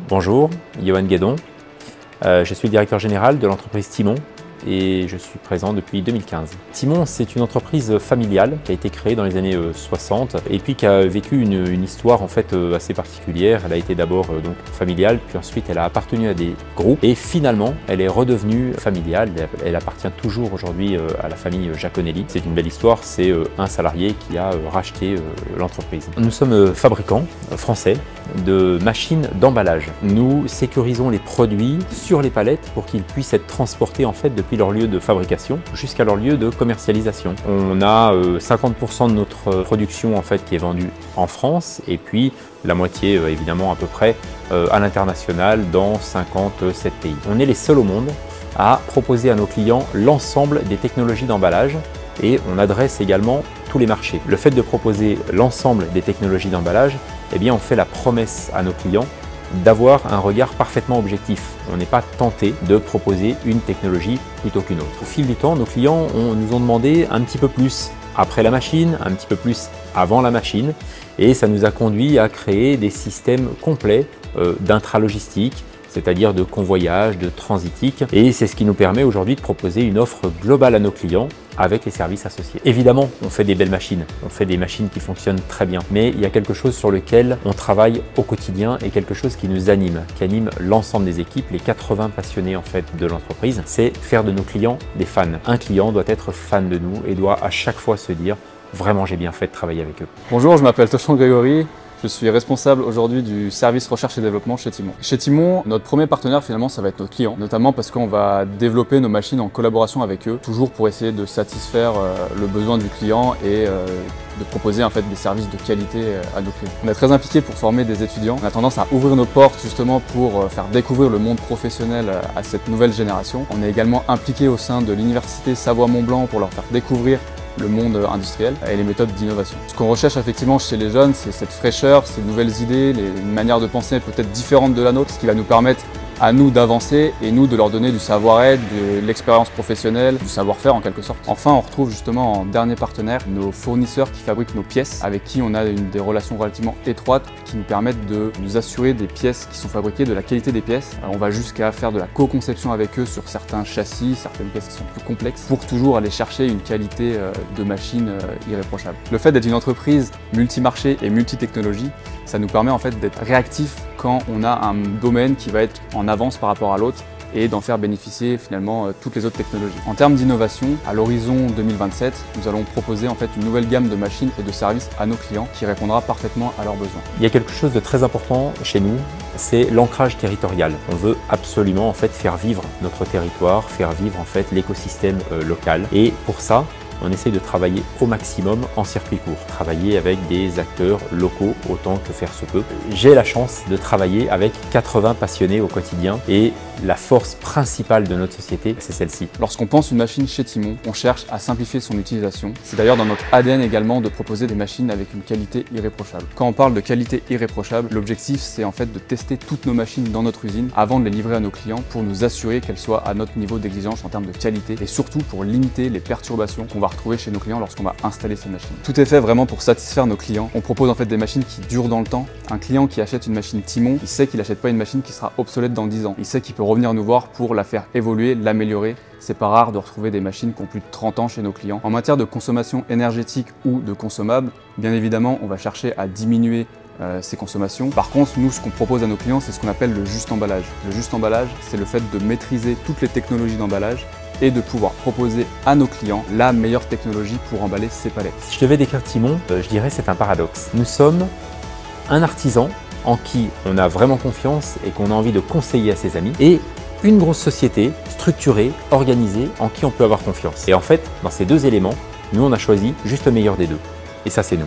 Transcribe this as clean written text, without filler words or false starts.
Bonjour, Johan Guédon. Je suis le directeur général de l'entreprise Timon et je suis présent depuis 2015. Timon, c'est une entreprise familiale qui a été créée dans les années 60 et puis qui a vécu une histoire en fait assez particulière. Elle a été d'abord donc familiale, puis ensuite elle a appartenu à des groupes et finalement elle est redevenue familiale. Elle appartient toujours aujourd'hui à la famille Jaconelli. C'est une belle histoire, c'est un salarié qui a racheté l'entreprise. Nous sommes fabricants français de machines d'emballage. Nous sécurisons les produits sur les palettes pour qu'ils puissent être transportés en fait depuis leur lieu de fabrication jusqu'à leur lieu de commercialisation. On a 50% de notre production en fait qui est vendue en France et puis la moitié évidemment à peu près à l'international dans 57 pays. On est les seuls au monde à proposer à nos clients l'ensemble des technologies d'emballage et on adresse également tous les marchés. Le fait de proposer l'ensemble des technologies d'emballage, eh bien on fait la promesse à nos clients d'avoir un regard parfaitement objectif. On n'est pas tenté de proposer une technologie plutôt qu'une autre. Au fil du temps, nos clients nous ont demandé un petit peu plus après la machine, un petit peu plus avant la machine et ça nous a conduit à créer des systèmes complets d'intralogistique, c'est-à-dire de convoyage, de transitique et c'est ce qui nous permet aujourd'hui de proposer une offre globale à nos clients avec les services associés. Évidemment, on fait des belles machines, on fait des machines qui fonctionnent très bien, mais il y a quelque chose sur lequel on travaille au quotidien et quelque chose qui nous anime, qui anime l'ensemble des équipes, les 80 passionnés en fait de l'entreprise, c'est faire de nos clients des fans. Un client doit être fan de nous et doit à chaque fois se dire vraiment j'ai bien fait de travailler avec eux. Bonjour, je m'appelle Tochon Grégory. Je suis responsable aujourd'hui du service recherche et développement chez Timon. Chez Timon, notre premier partenaire finalement ça va être notre client, notamment parce qu'on va développer nos machines en collaboration avec eux, toujours pour essayer de satisfaire le besoin du client et de proposer en fait des services de qualité à nos clients. On est très impliqué pour former des étudiants. On a tendance à ouvrir nos portes justement pour faire découvrir le monde professionnel à cette nouvelle génération. On est également impliqué au sein de l'université Savoie-Mont-Blanc pour leur faire découvrir le monde industriel et les méthodes d'innovation. Ce qu'on recherche effectivement chez les jeunes, c'est cette fraîcheur, ces nouvelles idées, une manière de penser peut-être différente de la nôtre, ce qui va nous permettre à nous d'avancer et nous de leur donner du savoir-être, de l'expérience professionnelle, du savoir-faire en quelque sorte. Enfin, on retrouve justement en dernier partenaire nos fournisseurs qui fabriquent nos pièces, avec qui on a des relations relativement étroites qui nous permettent de nous assurer des pièces qui sont fabriquées, de la qualité des pièces. Alors, on va jusqu'à faire de la co-conception avec eux sur certains châssis, certaines pièces qui sont plus complexes, pour toujours aller chercher une qualité de machine irréprochable. Le fait d'être une entreprise multimarché et multitechnologie, ça nous permet en fait d'être réactif quand on a un domaine qui va être en avance par rapport à l'autre et d'en faire bénéficier finalement toutes les autres technologies. En termes d'innovation, à l'horizon 2027, nous allons proposer en fait une nouvelle gamme de machines et de services à nos clients qui répondra parfaitement à leurs besoins. Il y a quelque chose de très important chez nous, c'est l'ancrage territorial. On veut absolument en fait faire vivre notre territoire, faire vivre en fait l'écosystème local et pour ça, on essaye de travailler au maximum en circuit court, travailler avec des acteurs locaux autant que faire se peut. J'ai la chance de travailler avec 80 passionnés au quotidien et la force principale de notre société, c'est celle-ci. Lorsqu'on pense une machine chez Timon, on cherche à simplifier son utilisation. C'est d'ailleurs dans notre ADN également de proposer des machines avec une qualité irréprochable. Quand on parle de qualité irréprochable, l'objectif c'est en fait de tester toutes nos machines dans notre usine avant de les livrer à nos clients pour nous assurer qu'elles soient à notre niveau d'exigence en termes de qualité et surtout pour limiter les perturbations qu'on va retrouver chez nos clients lorsqu'on va installer ces machines. Tout est fait vraiment pour satisfaire nos clients. On propose en fait des machines qui durent dans le temps. Un client qui achète une machine Timon, il sait qu'il n'achète pas une machine qui sera obsolète dans 10 ans. Il sait qu'il peut revenir nous voir pour la faire évoluer, l'améliorer. C'est pas rare de retrouver des machines qui ont plus de 30 ans chez nos clients. En matière de consommation énergétique ou de consommables, bien évidemment, on va chercher à diminuer ces consommations. Par contre, nous, ce qu'on propose à nos clients, c'est ce qu'on appelle le juste emballage. Le juste emballage, c'est le fait de maîtriser toutes les technologies d'emballage et de pouvoir proposer à nos clients la meilleure technologie pour emballer ces palettes. Si je devais décrire Timon, je dirais c'est un paradoxe. Nous sommes un artisan en qui on a vraiment confiance et qu'on a envie de conseiller à ses amis et une grosse société structurée, organisée, en qui on peut avoir confiance. Et en fait, dans ces deux éléments, nous on a choisi juste le meilleur des deux. Et ça c'est nous.